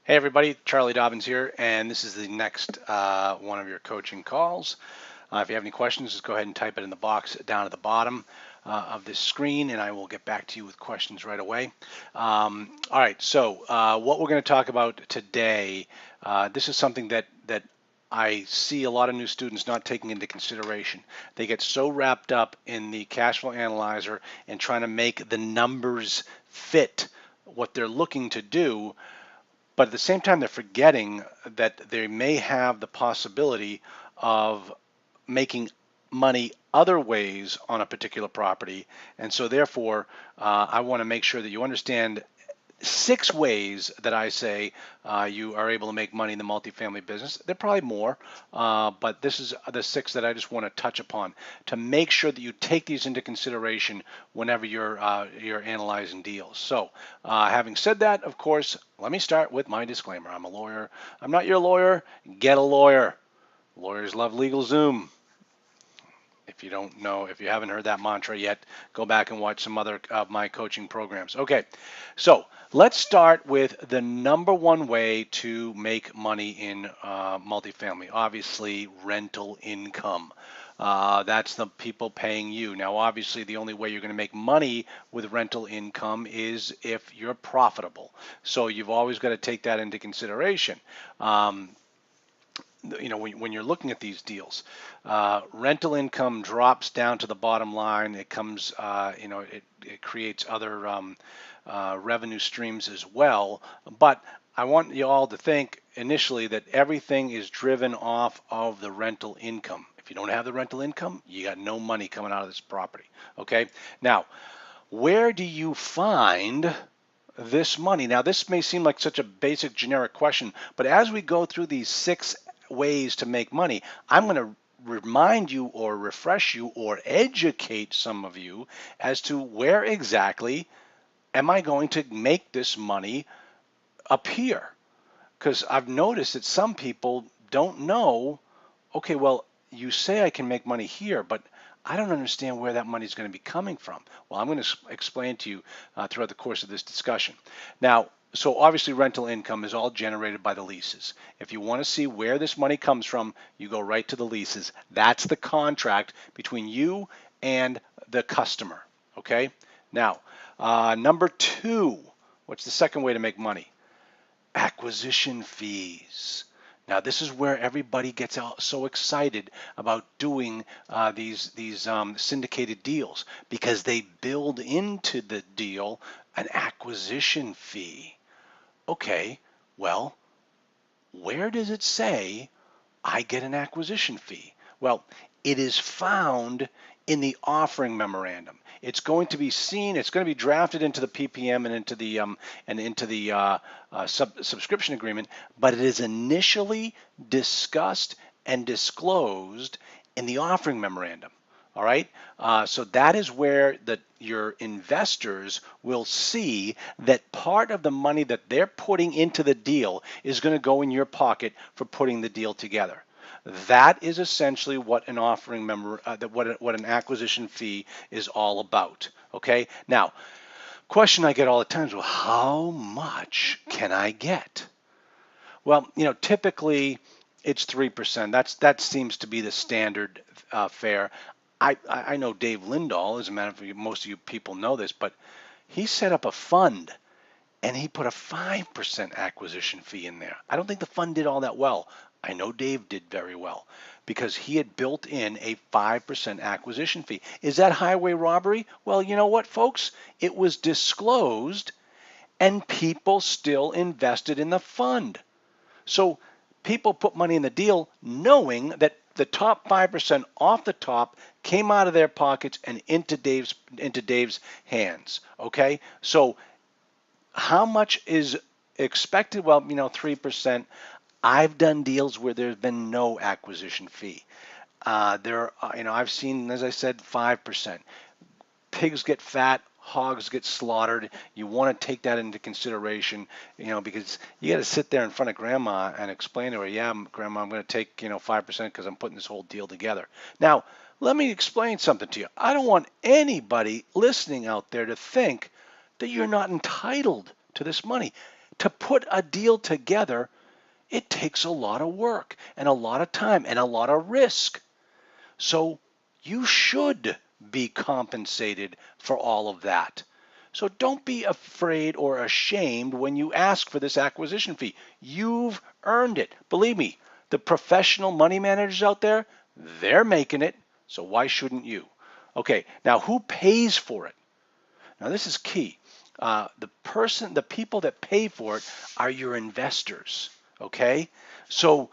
Hey everybody, Charlie Dobbins here, and this is the next one of your coaching calls. If you have any questions, just go ahead and type it in the box down at the bottom of this screen, and I will get back to you with questions right away. All right, so what we're going to talk about today, this is something that I see a lot of new students not taking into consideration. They get so wrapped up in the cash flow analyzer and trying to make the numbers fit what they're looking to do, but at the same time, they're forgetting that they may have the possibility of making money other ways on a particular property. And so therefore, I want to make sure that you understand 6 ways that I say you are able to make money in the multifamily business. There are probably more, but this is the 6 that I just want to touch upon to make sure that you take these into consideration whenever you're analyzing deals. So, having said that, of course, let me start with my disclaimer. I'm a lawyer. I'm not your lawyer. Get a lawyer. Lawyers love LegalZoom. If you don't know, if you haven't heard that mantra yet, go back and watch some other of my coaching programs. Okay, so let's start with the number one way to make money in multifamily. Obviously, rental income. That's the people paying you. Now, obviously, the only way you're going to make money with rental income is if you're profitable. So you've always got to take that into consideration. When you're looking at these deals, rental income drops down to the bottom line. It comes, it creates other revenue streams as well. But I want you all to think initially that everything is driven off of the rental income. If you don't have the rental income, you got no money coming out of this property. Okay. Now, where do you find this money? Now, this may seem like such a basic, generic question, but as we go through these 6 ways to make money, I'm going to remind you or refresh you or educate some of you as to where exactly am I going to make this money appear. Because I've noticed that some people don't know, okay, well, you say I can make money here, but I don't understand where that money is going to be coming from. Well, I'm going to explain to you throughout the course of this discussion. Now, so obviously rental income is all generated by the leases. If you want to see where this money comes from, you go right to the leases. That's the contract between you and the customer. Okay? Now, number 2, what's the second way to make money? Acquisition fees. Now, this is where everybody gets so excited about doing these syndicated deals because they build into the deal an acquisition fee. Okay, well, where does it say I get an acquisition fee? Well, it is found in the offering memorandum. It's going to be seen. It's going to be drafted into the PPM and into the subscription agreement, but it is initially discussed and disclosed in the offering memorandum. All right, so that is where your investors will see that part of the money that they're putting into the deal is going to go in your pocket for putting the deal together. That is essentially what an offering what an acquisition fee is all about. Okay. Now, question I get all the time is, well, how much can I get? Well, typically it's 3%. That seems to be the standard fare. I know Dave Lindahl, as a matter of fact, most of you people know this, but he set up a fund and he put a 5% acquisition fee in there. I don't think the fund did all that well. I know Dave did very well because he had built in a 5% acquisition fee. Is that highway robbery? Well, you know what, folks? It was disclosed and people still invested in the fund. So people put money in the deal knowing that the top 5% off the top came out of their pockets and into Dave's hands. Okay? So how much is expected? Well, 3%. I've done deals where there's been no acquisition fee. I've seen, as I said, 5%. Pigs get fat, hogs get slaughtered. You want to take that into consideration, because you got to sit there in front of grandma and explain to her, yeah, grandma, I'm going to take, 5% because I'm putting this whole deal together. Now, let me explain something to you. I don't want anybody listening out there to think that you're not entitled to this money. To put a deal together, it takes a lot of work and a lot of time and a lot of risk. So you should be compensated for all of that. So don't be afraid or ashamed when you ask for this acquisition fee. You've earned it. Believe me, the professional money managers out there, they're making it. So why shouldn't you? Okay, now who pays for it? Now this is key. The people that pay for it are your investors. Okay, so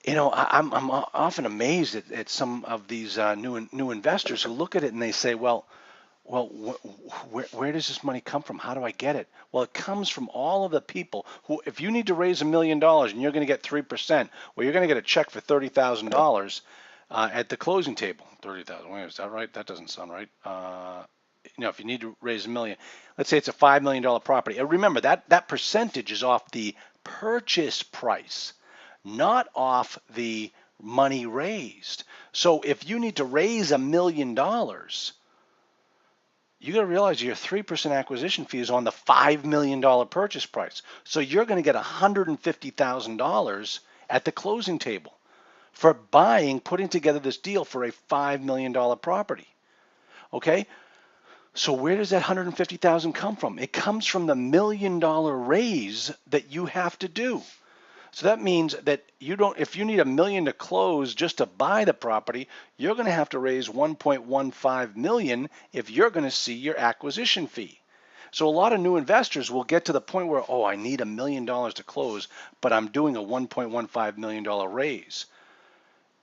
I'm often amazed at some of these new investors who look at it and they say, well, where does this money come from? How do I get it? Well, it comes from all of the people who, if you need to raise $1 million and you're going to get 3%, well, you're going to get a check for $30,000 at the closing table. 30,000. Wait, is that right? That doesn't sound right. If you need to raise $1 million, let's say it's a $5 million property. And remember that percentage is off the purchase price, not off the money raised. So if you need to raise $1 million, you got to realize your 3% acquisition fee is on the $5 million purchase price. So you're going to get $150,000 at the closing table for putting together this deal for a $5 million property. Okay? So where does that $150,000 come from? It comes from the $1 million raise that you have to do. So that means that if you need $1 million to close just to buy the property, you're going to have to raise $1.15 million if you're going to see your acquisition fee. So a lot of new investors will get to the point where, I need $1 million to close, but I'm doing a $1.15 million raise.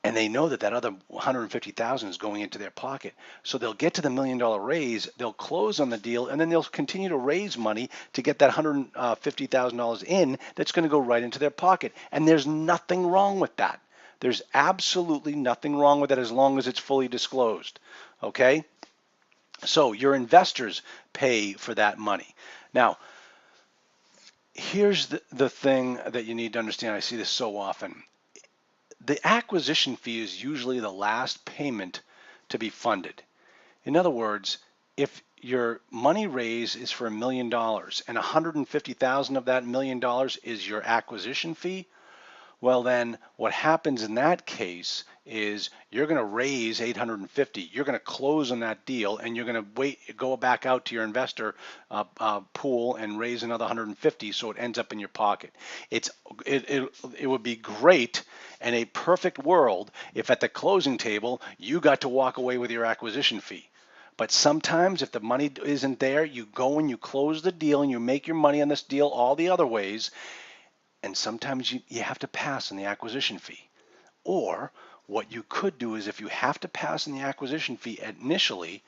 And they know that other $150,000 is going into their pocket. So they'll get to the $1 million raise, they'll close on the deal, and then they'll continue to raise money to get that $150,000 in that's going to go right into their pocket. And there's nothing wrong with that. There's absolutely nothing wrong with that as long as it's fully disclosed. Okay? So your investors pay for that money. Now, here's the thing that you need to understand. I see this so often. The acquisition fee is usually the last payment to be funded. In other words, if your money raise is for $1 million and $150,000 of that $1 million is your acquisition fee, well then what happens in that case is you're going to raise $850. You're going to close on that deal and you're going to go back out to your investor pool and raise another $150 so it ends up in your pocket. It would be great in a perfect world if at the closing table you got to walk away with your acquisition fee. But sometimes if the money isn't there, you go and you close the deal and you make your money on this deal all the other ways. And sometimes you have to pass on the acquisition fee. Or what you could do is if you have to pass on the acquisition fee initially,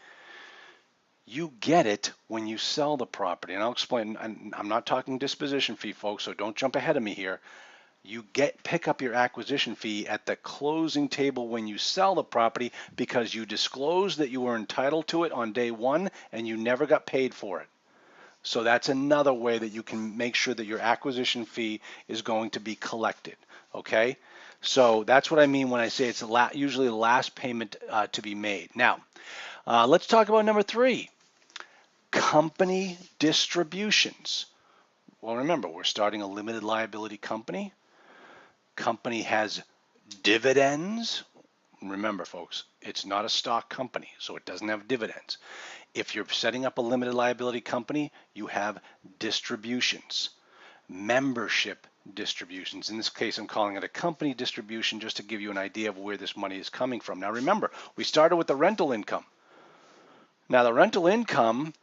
you get it when you sell the property. And I'll explain, I'm not talking disposition fee, folks, so don't jump ahead of me here. You pick up your acquisition fee at the closing table when you sell the property because you disclosed that you were entitled to it on day one and you never got paid for it. So that's another way that you can make sure that your acquisition fee is going to be collected. Okay? So that's what I mean when I say it's usually the last payment to be made. Now, let's talk about number 3, company distributions. Well, remember, we're starting a limited liability company. Company has dividends. Remember, folks, it's not a stock company, so it doesn't have dividends. If you're setting up a limited liability company, you have distributions, membership distributions. In this case, I'm calling it a company distribution just to give you an idea of where this money is coming from. Now, remember, we started with the rental income. Now, the rental income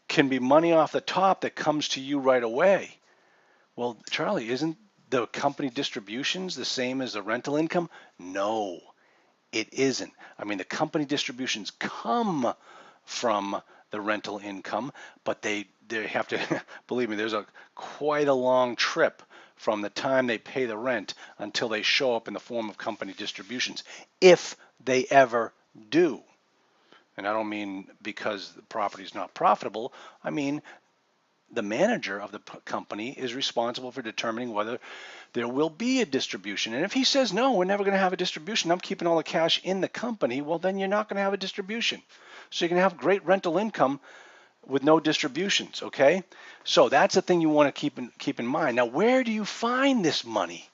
can be money off the top that comes to you right away. Well, Charlie, isn't the company distributions the same as the rental income? No, it isn't. I mean, the company distributions come from the rental income, but they have to, believe me, there's quite a long trip from the time they pay the rent until they show up in the form of company distributions, if they ever do. And I don't mean because the property is not profitable. I mean, the manager of the company is responsible for determining whether there will be a distribution. And if he says, no, we're never going to have a distribution, I'm keeping all the cash in the company, well, then you're not going to have a distribution. So you can have great rental income, with no distributions, okay? So that's the thing you want to keep in mind. Now, where do you find this money?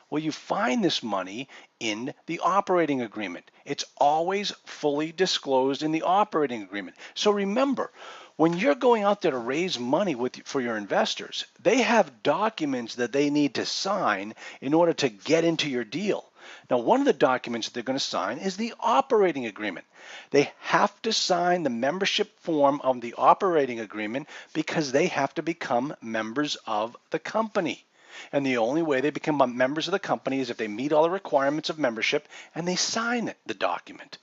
Well, you find this money in the operating agreement. It's always fully disclosed in the operating agreement. So remember, when you're going out there to raise money for your investors, they have documents that they need to sign in order to get into your deal. Now, one of the documents that they're going to sign is the operating agreement. They have to sign the membership form of the operating agreement because they have to become members of the company. And the only way they become members of the company is if they meet all the requirements of membership and they sign the document.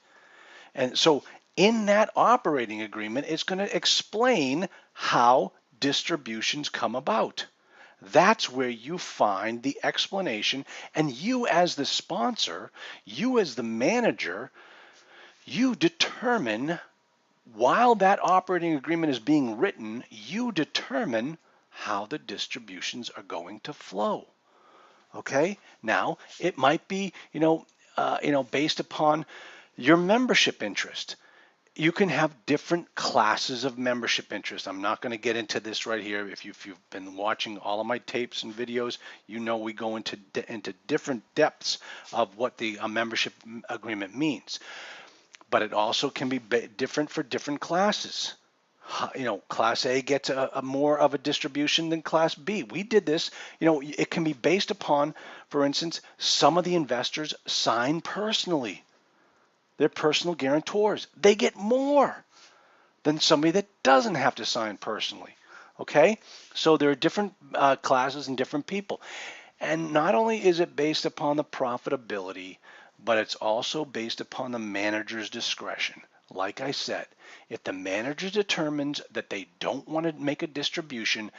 And so in that operating agreement, it's going to explain how distributions come about. That's where you find the explanation. And you as the sponsor, you as the manager, you determine, while that operating agreement is being written, you determine how the distributions are going to flow. Okay? Now, it might be, based upon your membership interest. You can have different classes of membership interest. I'm not going to get into this right here. If you've been watching all of my tapes and videos, you know we go into different depths of what the membership agreement means. But it also can be different for different classes. Class A gets a more of a distribution than Class B. We did this. It can be based upon, for instance, some of the investors sign personally. They're personal guarantors. They get more than somebody that doesn't have to sign personally. Okay? So there are different classes and different people. And not only is it based upon the profitability, but it's also based upon the manager's discretion. Like I said, if the manager determines that they don't want to make a distribution,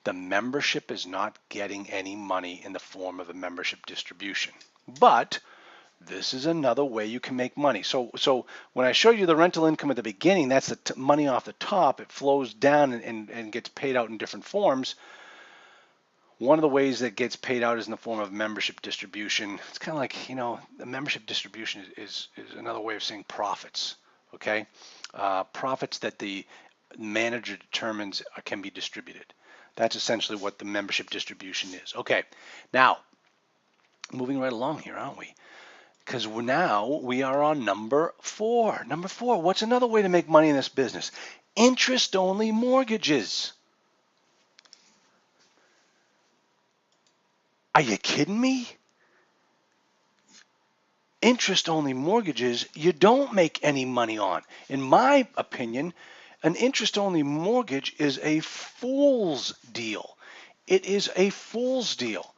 the membership is not getting any money in the form of a membership distribution. But this is another way you can make money. So when I show you the rental income at the beginning, that's the money off the top. It flows down and gets paid out in different forms. One of the ways that gets paid out is in the form of membership distribution. It's kind of like, the membership distribution is another way of saying profits, okay? Profits that the manager determines can be distributed. That's essentially what the membership distribution is. Okay, now, moving right along here, aren't we? Because now we are on number 4. Number 4, what's another way to make money in this business? Interest-only mortgages. Are you kidding me? Interest-only mortgages, you don't make any money on. In my opinion, an interest-only mortgage is a fool's deal. It is a fool's deal.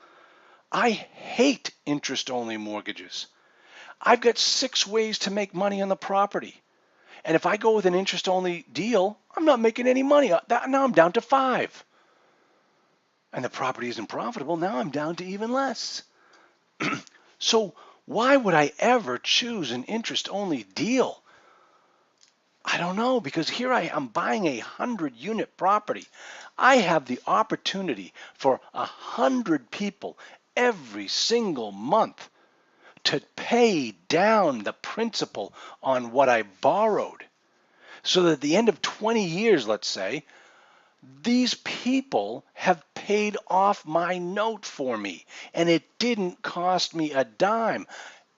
I hate interest-only mortgages. I've got 6 ways to make money on the property. And if I go with an interest-only deal, I'm not making any money. Now I'm down to 5. And the property isn't profitable. Now I'm down to even less. So why would I ever choose an interest-only deal? I don't know, because here I am buying a 100-unit property. I have the opportunity for 100 people every single month to pay down the principal on what I borrowed. So that at the end of 20 years, let's say, these people have paid off my note for me, and it didn't cost me a dime.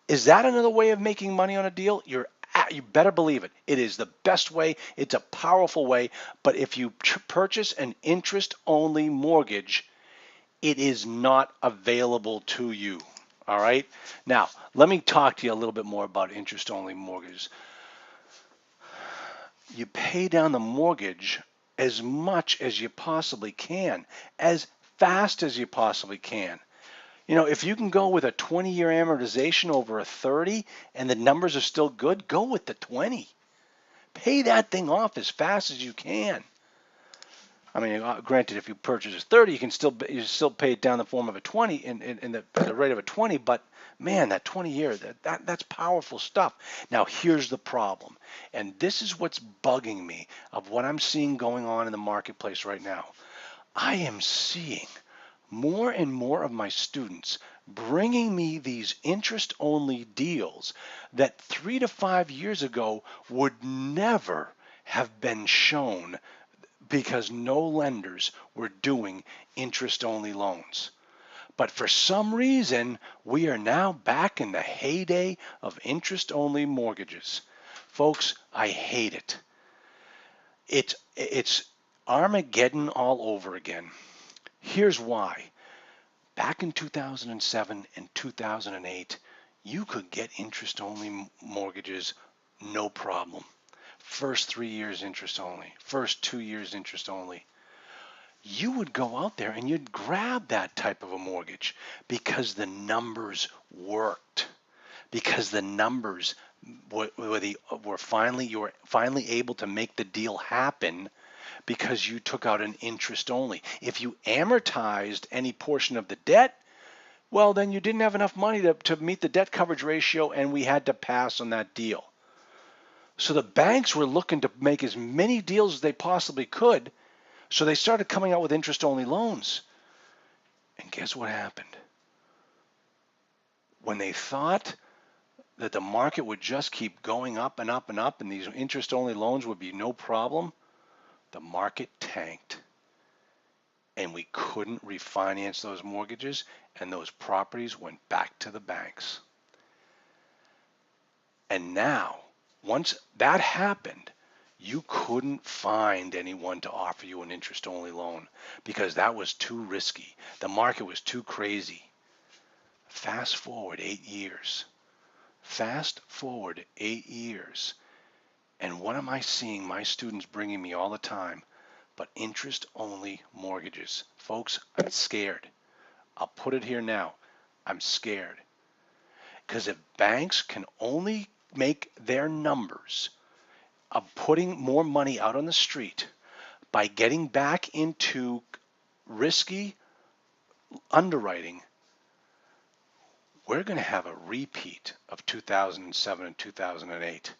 Is that another way of making money on a deal? You better believe it. It is the best way. It's a powerful way. But if you purchase an interest-only mortgage, it is not available to you. All right? Now, let me talk to you a little bit more about interest-only mortgages. You pay down the mortgage as much as you possibly can, as fast as you possibly can. If you can go with a 20-year amortization over a 30 and the numbers are still good, go with the 20. Pay that thing off as fast as you can. I mean, granted, if you purchase a 30, you still pay it down in the form of a 20 in the rate of a 20. But man, that 20-year, that's powerful stuff. Now, here's the problem, and this is what's bugging me of what I'm seeing going on in the marketplace right now. I am seeing more and more of my students bringing me these interest-only deals that 3 to 5 years ago would never have been shown because no lenders were doing interest-only loans. But for some reason, we are now back in the heyday of interest-only mortgages. Folks, I hate it. It's Armageddon all over again. Here's why. Back in 2007 and 2008, you could get interest-only mortgages no problem. First 3 years interest only, first 2 years interest only. You would go out there and you'd grab that type of a mortgage because the numbers worked. Because the numbers you were finally able to make the deal happen because you took out an interest only. If you amortized any portion of the debt, well, then you didn't have enough money to meet the debt coverage ratio, and we had to pass on that deal. So the banks were looking to make as many deals as they possibly could, so they started coming out with interest-only loans. And guess what happened? When they thought that the market would just keep going up and up and up and these interest-only loans would be no problem, the market tanked. And we couldn't refinance those mortgages, and those properties went back to the banks. And now, once that happened, you couldn't find anyone to offer you an interest-only loan because that was too risky. The market was too crazy. Fast forward 8 years. Fast forward 8 years. And what am I seeing my students bringing me all the time? But interest-only mortgages. Folks, I'm scared. I'll put it here now. I'm scared. Because if banks can only make their numbers of putting more money out on the street by getting back into risky underwriting, we're going to have a repeat of 2007 and 2008.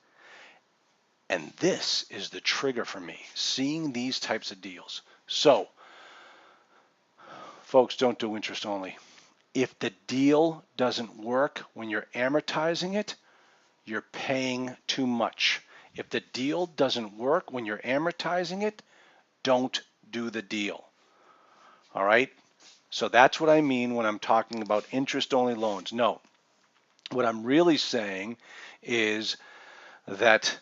And this is the trigger for me, seeing these types of deals. So, folks, don't do interest only. If the deal doesn't work when you're amortizing it, you're paying too much. If the deal doesn't work when you're amortizing it, don't do the deal. All right? So that's what I mean when I'm talking about interest-only loans. No, what I'm really saying is that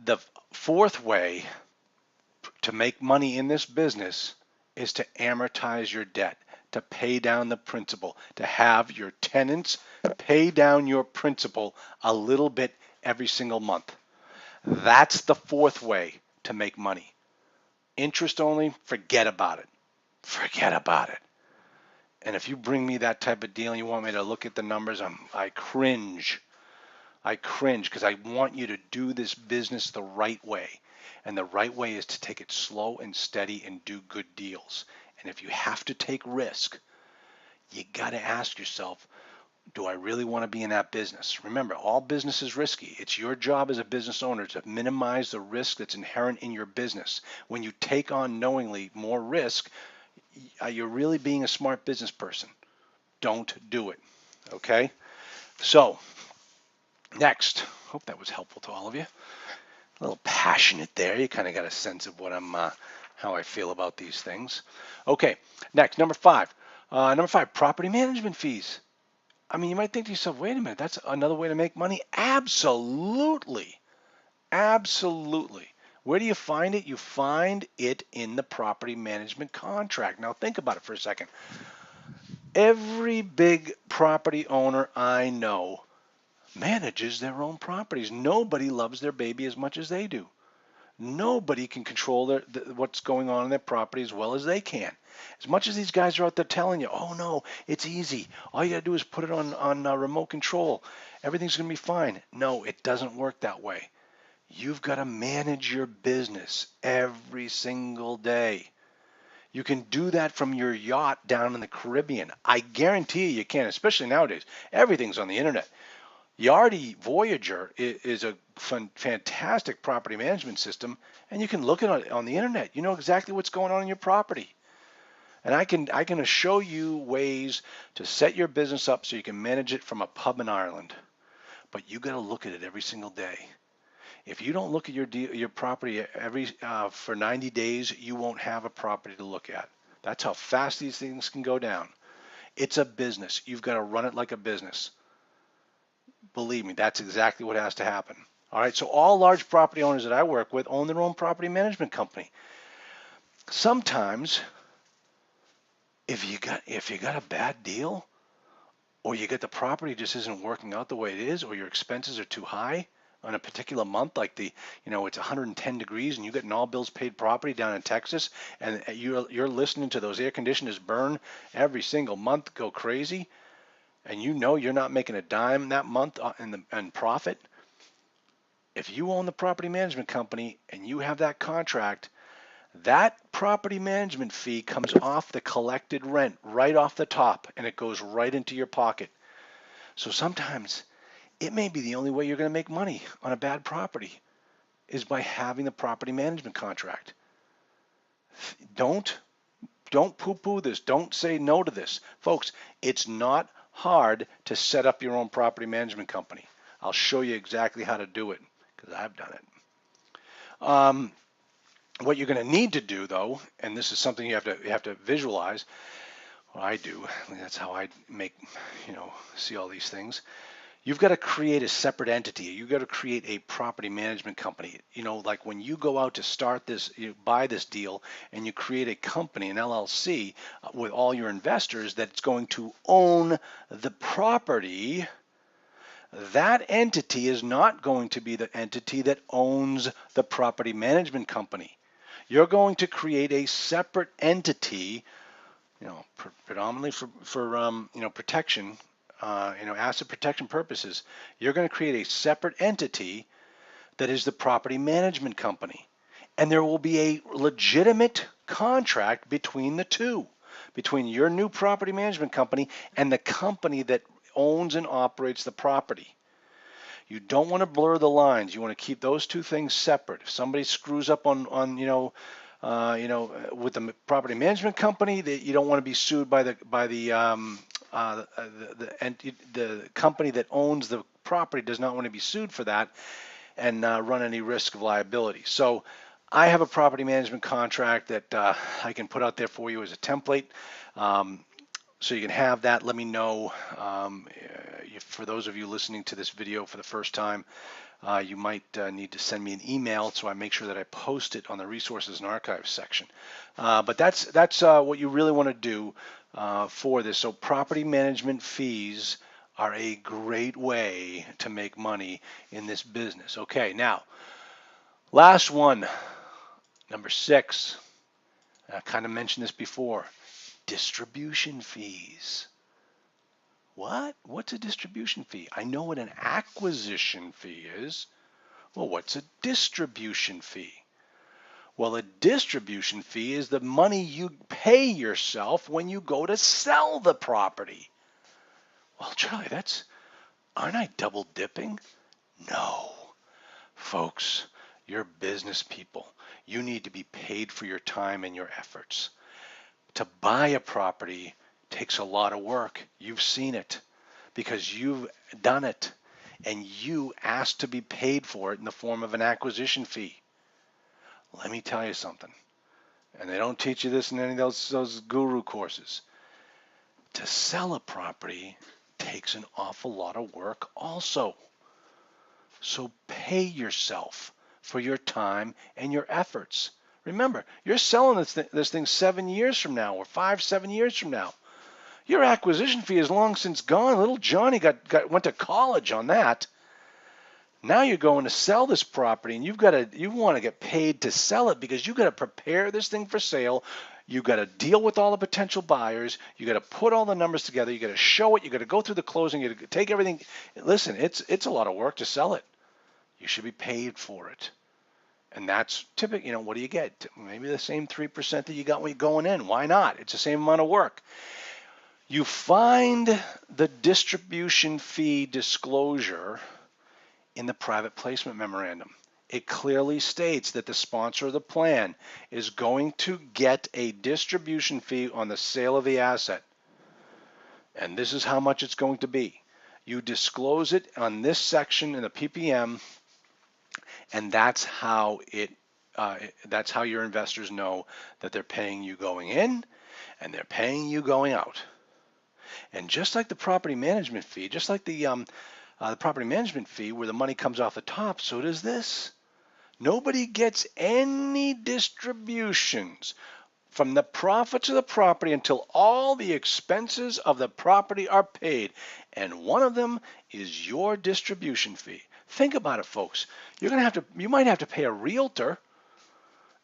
the fourth way to make money in this business is to amortize your debt, to pay down the principal, to have your tenants pay down your principal a little bit every single month. That's the fourth way to make money. Interest only, forget about it. Forget about it. And if you bring me that type of deal and you want me to look at the numbers, I cringe. I cringe because I want you to do this business the right way. And the right way is to take it slow and steady and do good deals. And if you have to take risk, you got to ask yourself, do I really want to be in that business? Remember, all business is risky. It's your job as a business owner to minimize the risk that's inherent in your business. When you take on knowingly more risk, you're really being a smart business person. Don't do it. Okay? So, next, hope that was helpful to all of you. A little passionate there. You kind of got a sense of what how I feel about these things. Okay, next, number five. Number five, property management fees. I mean, you might think to yourself, wait a minute, that's another way to make money? Absolutely. Absolutely. Where do you find it? You find it in the property management contract. Now think about it for a second. Every big property owner I know manages their own properties. Nobody loves their baby as much as they do. Nobody can control what's going on in their property as well as they can. As much as these guys are out there telling you, oh no, it's easy. All you got to do is put it on remote control. Everything's going to be fine. No, it doesn't work that way. You've got to manage your business every single day. You can do that from your yacht down in the Caribbean. I guarantee you can, especially nowadays. Everything's on the internet. Yardi Voyager is a fantastic property management system, and you can look at it on the internet. You know exactly what's going on in your property. And I can show you ways to set your business up so you can manage it from a pub in Ireland. But you got to look at it every single day. If you don't look at your property for 90 days, you won't have a property to look at. That's how fast these things can go down. It's a business. You've got to run it like a business. Believe me, that's exactly what has to happen. All right, so all large property owners that I work with own their own property management company. Sometimes, if you got a bad deal, or you get the property just isn't working out the way it is, or your expenses are too high on a particular month, like it's 110 degrees and you get an all bills paid property down in Texas, and you're listening to those air conditioners burn every single month, go crazy, and you're not making a dime that month in profit. If you own the property management company and you have that contract, that property management fee comes off the collected rent right off the top, and it goes right into your pocket. So sometimes it may be the only way you're going to make money on a bad property is by having the property management contract. Don't poo-poo this. Don't say no to this. Folks, it's not hard to set up your own property management company. I'll show you exactly how to do it because I've done it. What you're going to need to do, though, and this is something you have to visualize. Well, I do. That's how I see all these things. You've got to create a separate entity. You've got to create a property management company. Like when you go out to start this, you buy this deal, and you create a company, an LLC, with all your investors that's going to own the property. That entity is not going to be the entity that owns the property management company. You're going to create a separate entity, predominantly for protection, asset protection purposes. You're going to create a separate entity that is the property management company, and there will be a legitimate contract between the two, between your new property management company and the company that owns and operates the property. You don't want to blur the lines. You want to keep those two things separate. If somebody screws up on with the property management company, that you don't want to be sued by the company that owns the property does not want to be sued for that and run any risk of liability. So I have a property management contract that I can put out there for you as a template. So you can have that. Let me know. For those of you listening to this video for the first time, you might need to send me an email so I make sure that I post it on the resources and archives section. But that's what you really want to do for this. So property management fees are a great way to make money in this business. Okay, now, last one, number 6. I kind of mentioned this before. Distribution fees. What? What's a distribution fee? I know what an acquisition fee is. Well, what's a distribution fee? Well, a distribution fee is the money you pay yourself when you go to sell the property. Well, Charlie, aren't I double dipping? No. Folks, you're business people. You need to be paid for your time and your efforts. To buy a property takes a lot of work. You've seen it because you've done it, and you asked to be paid for it in the form of an acquisition fee. Let me tell you something, and they don't teach you this in any of those guru courses. To sell a property takes an awful lot of work also. So pay yourself for your time and your efforts. Remember, you're selling this thing 7 years from now, or 5-7 years from now. Your acquisition fee is long since gone. Little Johnny went to college on that. Now you're going to sell this property, and you want to get paid to sell it because you've got to prepare this thing for sale. You've got to deal with all the potential buyers. You got to put all the numbers together. You got to show it. You got to go through the closing. You got to take everything. Listen, it's a lot of work to sell it. You should be paid for it. And that's typical. What do you get? Maybe the same 3% that you got when you're going in. Why not? It's the same amount of work. You find the distribution fee disclosure in the private placement memorandum. It clearly states that the sponsor of the plan is going to get a distribution fee on the sale of the asset. And this is how much it's going to be. You disclose it on this section in the PPM, And that's how that's how your investors know that they're paying you going in and they're paying you going out. And just like the property management fee, just like the property management fee where the money comes off the top, so does this. Nobody gets any distributions from the profits of the property until all the expenses of the property are paid. And one of them is your distribution fee. Think about it, folks. You might have to pay a realtor.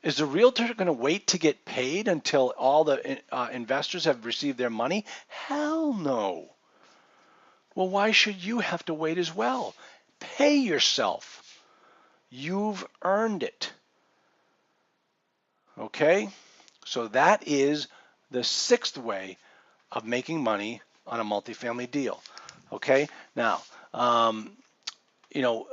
Is the realtor going to wait to get paid until all the investors have received their money? Hell no. Well, why should you have to wait as well? Pay yourself. You've earned it. Okay? So that is the sixth way of making money on a multifamily deal. Okay? Now,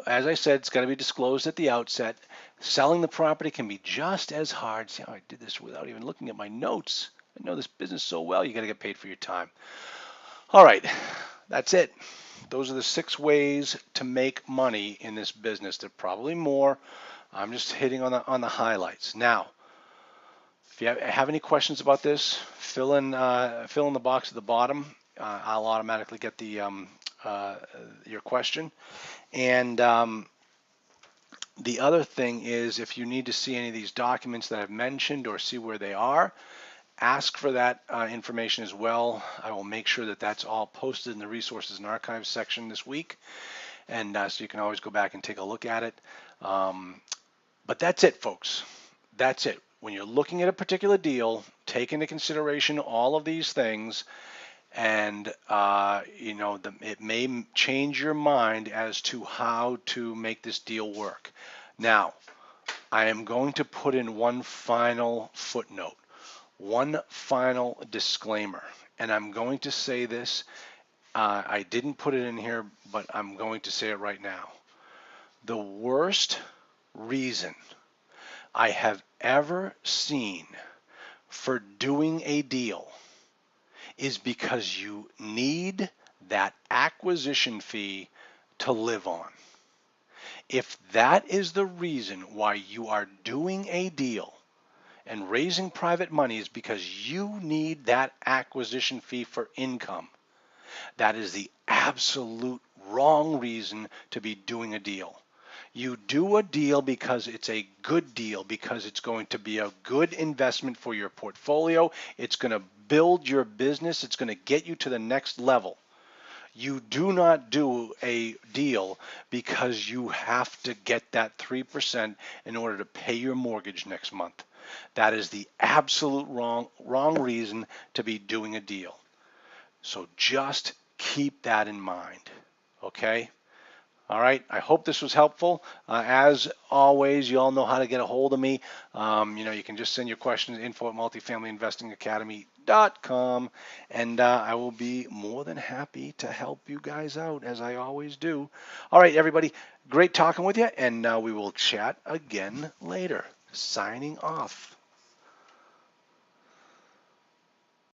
as I said, it's got to be disclosed at the outset. Selling the property can be just as hard. See how I did this without even looking at my notes. I know this business so well, you got to get paid for your time. All right, that's it. Those are the 6 ways to make money in this business. There are probably more. I'm just hitting on the highlights. Now, if you have any questions about this, fill in the box at the bottom. I'll automatically get your question. And the other thing is, if you need to see any of these documents that I've mentioned or see where they are, ask for that information as well. I will make sure that that's all posted in the resources and archives section this week. And so you can always go back and take a look at it. But that's it, folks. That's it. When you're looking at a particular deal, take into consideration all of these things, and it may change your mind as to how to make this deal work. Now, I am going to put in one final footnote, one final disclaimer, and I'm going to say this. I didn't put it in here, but I'm going to say it right now. The worst reason I have ever seen for doing a deal is because you need that acquisition fee to live on. If that is the reason why you are doing a deal and raising private money is because you need that acquisition fee for income, that is the absolute wrong reason to be doing a deal. You do a deal because it's a good deal, because it's going to be a good investment for your portfolio. It's going to build your business. It's going to get you to the next level. You do not do a deal because you have to get that 3% in order to pay your mortgage next month. That is the absolute wrong reason to be doing a deal. So just keep that in mind, okay? All right, I hope this was helpful. As always, you all know how to get a hold of me. You can just send your questions info@multifamilyinvestingacademy.com, and I will be more than happy to help you guys out, as I always do. All right, everybody, great talking with you, and we will chat again later. Signing off.